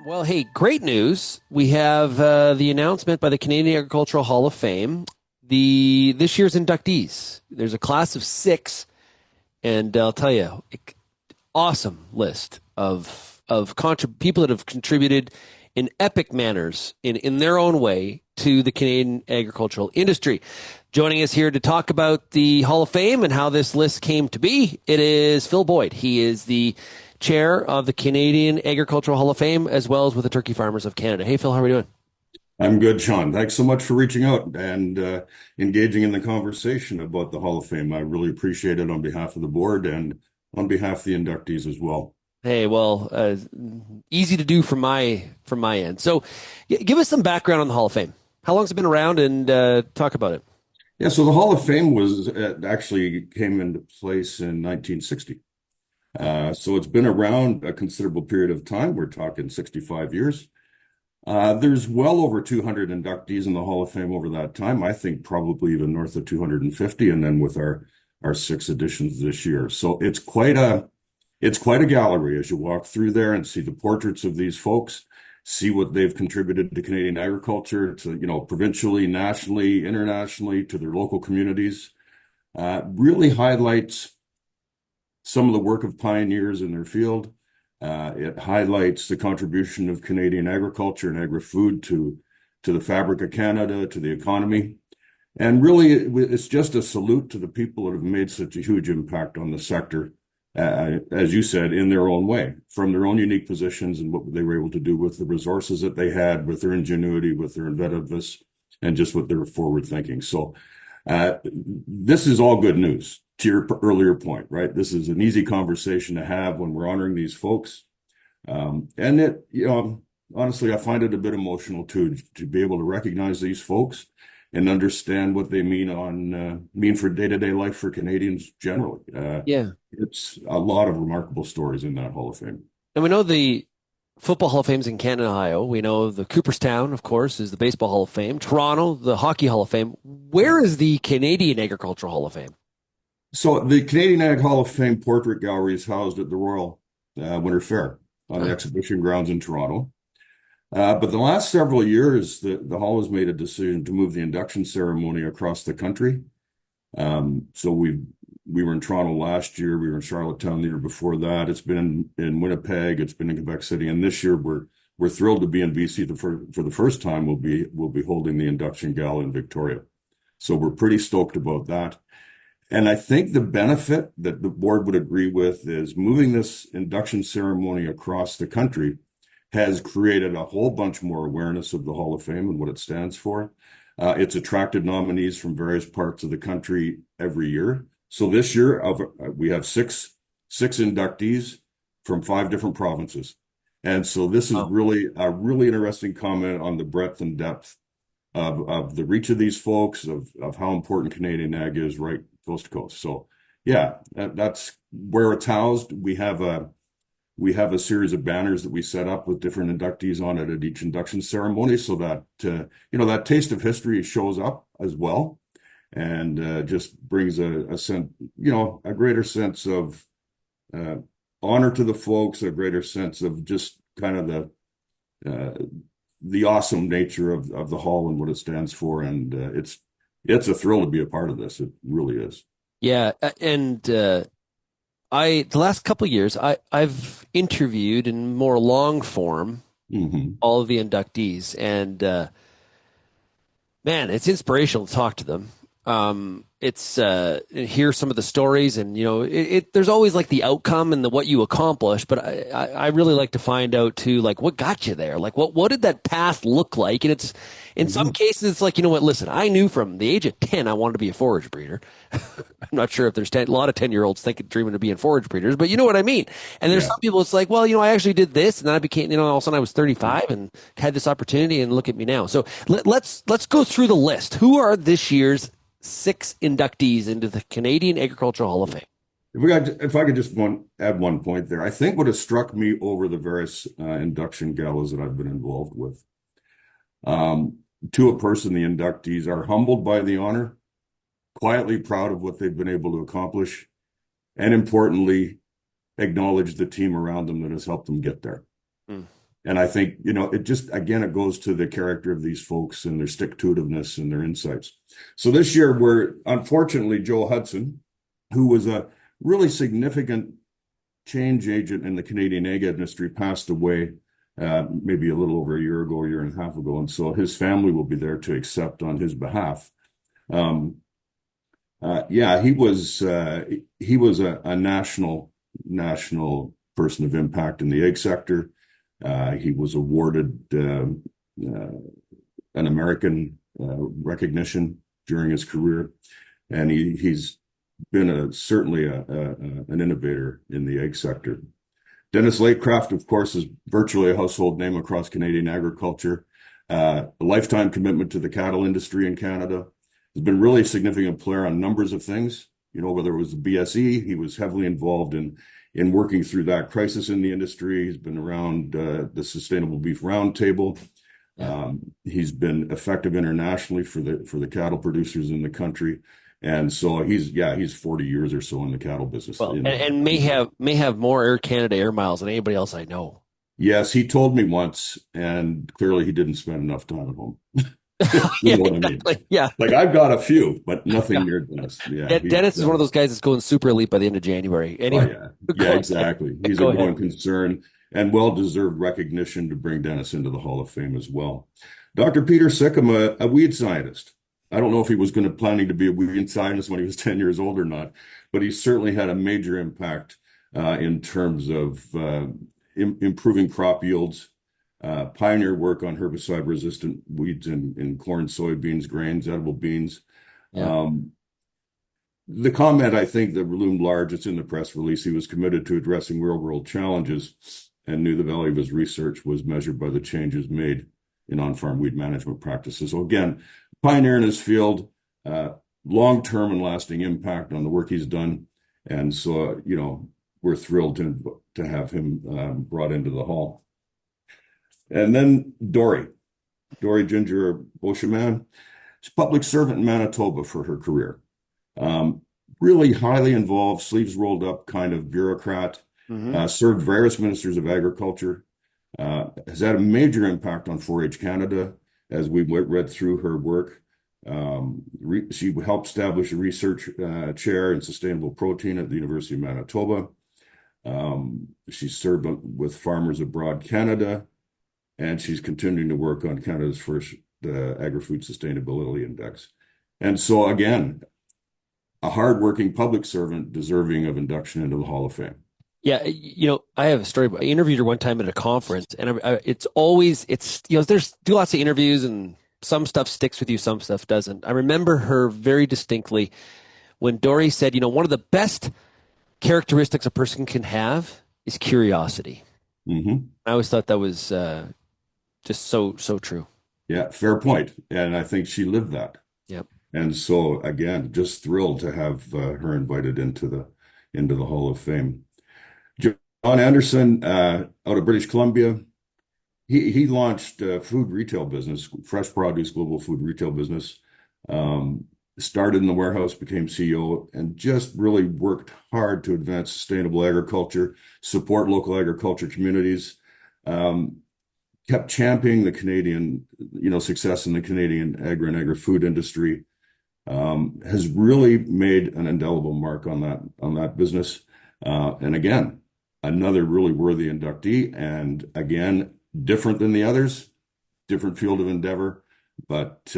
Well, hey, great news. We have the announcement by the Canadian Agricultural Hall of Fame, the this year's inductees. There's a class of six, and I'll tell you, awesome list of people that have contributed in epic manners in their own way to the Canadian agricultural industry. Joining us here to talk about the Hall of Fame and how this list came to be, it is Phil Boyd. He is the chair of the Canadian Agricultural Hall of Fame, as well as with the Turkey Farmers of Canada. Hey, Phil, how are we doing? I'm good, Sean. Thanks so much for reaching out and engaging in the conversation about the Hall of Fame. I really appreciate it on behalf of the board and on behalf of the inductees as well. Hey, well, easy to do from my end. So, give us some background on the Hall of Fame. How long's it been around, and talk about it. Yeah, so the Hall of Fame was actually came into place in 1960. So it's been around a considerable period of time. We're talking 65 years. There's well over 200 inductees in the Hall of Fame over that time. I think probably even north of 250, and then with our six additions this year. So it's quite a gallery as you walk through there and see the portraits of these folks, see what they've contributed to Canadian agriculture, to provincially, nationally, internationally, to their local communities. Really highlights some of the work of pioneers in their field. It highlights the contribution of Canadian agriculture and agri-food to the fabric of Canada, to the economy. And really, it's just a salute to the people that have made such a huge impact on the sector, as you said, in their own way, from their own unique positions and what they were able to do with the resources that they had, with their ingenuity, with their inventiveness, and just with their forward thinking. So this is all good news to your earlier point, right? This is an easy conversation to have when we're honoring these folks. And honestly, I find it a bit emotional too, to be able to recognize these folks and understand what they mean for day-to-day life for Canadians generally. Yeah, It's a lot of remarkable stories in that Hall of Fame. and we know the Football Hall of Fame's in Canada, Ohio. We know the Cooperstown, of course, is the Baseball Hall of Fame. Toronto, the Hockey Hall of Fame. Where is the Canadian Agricultural Hall of Fame? So the Canadian Ag Hall of Fame portrait gallery is housed at the Royal Winter Fair on the Uh, exhibition grounds in Toronto. But the last several years, the Hall has made a decision to move the induction ceremony across the country. So we were in Toronto last year. We were in Charlottetown the year before that. It's been in Winnipeg. It's been in Quebec City, and this year we're thrilled to be in BC. For the first time, we'll be holding the induction gala in Victoria. So we're pretty stoked about that. And I think the benefit that the board would agree with is moving this induction ceremony across the country has created a whole bunch more awareness of the Hall of Fame and what it stands for. It's attracted nominees from various parts of the country every year. So this year, we have six inductees from five different provinces. And so this is oh, really a really interesting comment on the breadth and depth of the reach of these folks, of how important Canadian ag is right coast to coast. So yeah, that's where it's housed. We have a series of banners that we set up with different inductees on it at each induction ceremony, so that that taste of history shows up as well, and just brings a sense, a greater sense of uh, honor to the folks, a greater sense of just kind of the awesome nature of the hall and what it stands for, and it's a thrill to be a part of this. It really is. yeah, and I the last couple of years I've interviewed in more long form Hmm. all of the inductees, and man, it's inspirational to talk to them. It's hear some of the stories, and there's always like the outcome and the what you accomplish, but I really like to find out too, like what got you there, like what did that path look like? And it's in some Hmm. cases it's like, what, listen, I knew from the age of 10 I wanted to be a forage breeder. I'm not sure if there's a lot of 10-year-olds thinking dreaming of being forage breeders, but you know what I mean. And there's Yeah. some people, it's like, well, I actually did this, and then I became, all of a sudden I was 35 and had this opportunity, and look at me now. So let's go through the list. Who are this year's six inductees into the Canadian Agricultural Hall of Fame? If I could just add one point there, I think what has struck me over the various induction galas that I've been involved with, um, to a person, the inductees are humbled by the honor, quietly proud of what they've been able to accomplish, and importantly, acknowledge the team around them that has helped them get there. Mm. And I think, it just, again, it goes to the character of these folks and their stick-to-itiveness and their insights. So this year, unfortunately, Joe Hudson, who was a really significant change agent in the Canadian egg industry, passed away maybe a little over a year ago, a year and a half ago. And so his family will be there to accept on his behalf. Yeah, he was a national person of impact in the egg sector. He was awarded an American recognition during his career, and he's been certainly an innovator in the egg sector. Dennis Latecraft, of course, is virtually a household name across Canadian agriculture. A lifetime commitment to the cattle industry in Canada. Has been really a significant player on numbers of things. Whether it was the BSE, he was heavily involved in working through that crisis in the industry. He's been around the Sustainable Beef Roundtable. He's been effective internationally for the cattle producers in the country. And so he's 40 years or so in the cattle business. Well, and may have more Air Canada air miles than anybody else I know. Yes, he told me once, and clearly he didn't spend enough time at home. You Yeah, know what I mean? exactly. Yeah. Like I've got a few, but nothing Yeah. near Dennis. Yeah, Dennis is one of those guys that's going super elite by the end of January. oh Anyway, yeah, go yeah, ahead. exactly. He's a Go ahead. going concern and well-deserved recognition to bring Dennis into the Hall of Fame as well. Dr. Peter Sikkim, a weed scientist. I don't know if he was planning to be a weed scientist when he was 10 years old or not, but he certainly had a major impact in terms of improving crop yields, pioneer work on herbicide-resistant weeds in corn, soybeans, grains, edible beans. Yeah. The comment, I think, that loomed large, it's in the press release, he was committed to addressing real-world challenges and knew the value of his research was measured by the changes made in on-farm weed management practices. So again, pioneer in his field, long-term and lasting impact on the work he's done. And so, we're thrilled to have him brought into the hall. And then Dory Ginger Beauchemin. She's a public servant in Manitoba for her career. Really highly involved, sleeves rolled up kind of bureaucrat, served various ministers of agriculture, has had a major impact on 4-H Canada as we read through her work. She helped establish a research chair in sustainable protein at the University of Manitoba. She served with Farmers Abroad Canada, and she's continuing to work on Canada's first Agri-Food Sustainability Index. And so again, a hardworking public servant deserving of induction into the Hall of Fame. Yeah, I have a story. I interviewed her one time at a conference, and there's do lots of interviews, and some stuff sticks with you, some stuff doesn't. I remember her very distinctly when Dory said, one of the best characteristics a person can have is curiosity. Mm-hmm. I always thought that was just so true. Yeah, fair point. And I think she lived that. Yep. And so again, just thrilled to have her invited into the Hall of Fame. John Anderson, out of British Columbia, he launched a food retail business, fresh produce global food retail business. Started in the warehouse, became CEO, and just really worked hard to advance sustainable agriculture, support local agriculture communities. Kept championing the Canadian, success in the Canadian agri and agri-food industry. Has really made an indelible mark on that business. And again, another really worthy inductee, and again, different than the others, different field of endeavor, but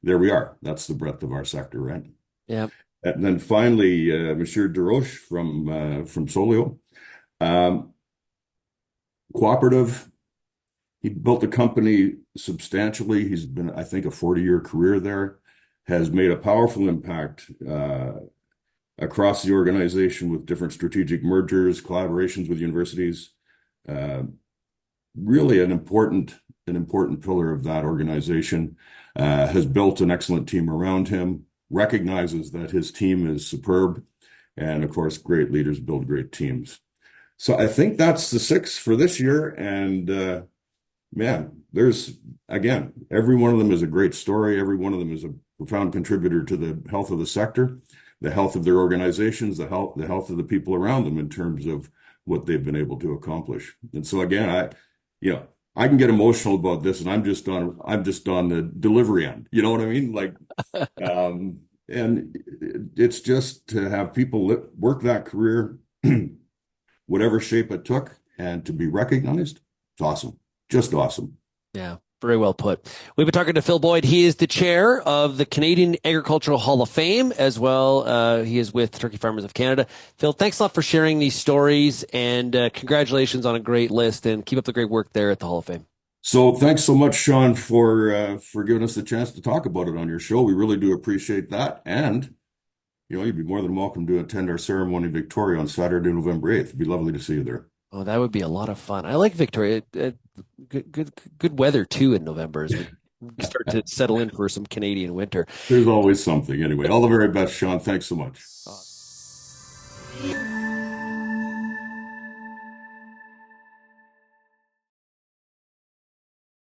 there we are. That's the breadth of our sector, right? Yeah. And then finally, Monsieur Desroches from Solio, cooperative. He built the company substantially. He's been, I think, a 40-year career there. Has made a powerful impact across the organization with different strategic mergers, collaborations with universities. Really an important pillar of that organization. Has built an excellent team around him, recognizes that his team is superb, and of course, great leaders build great teams. So I think that's the 6 for this year. And man, there's, again, every one of them is a great story. Every one of them is a profound contributor to the health of the sector, the health of their organizations, the health of the people around them in terms of what they've been able to accomplish. And so again, you know, I can get emotional about this, and I'm just on the delivery end. You know what I mean? Like, and it's just to have people work that career, whatever shape it took, and to be recognized. It's awesome. Just awesome. Yeah, very well put. We've been talking to Phil Boyd. He is the chair of the Canadian Agricultural Hall of Fame as well. He is with Turkey Farmers of Canada. Phil, thanks a lot for sharing these stories, and congratulations on a great list, and keep up the great work there at the Hall of Fame. So thanks so much, Sean, for giving us the chance to talk about it on your show. We really do appreciate that. And you'd be more than welcome to attend our ceremony in Victoria on Saturday, November 8th. It'd be lovely to see you there. Oh, that would be a lot of fun. I like Victoria. Good weather too in November as we start to settle in for some Canadian winter. There's always something. Anyway, all the very best, Sean. Thanks so much. Uh,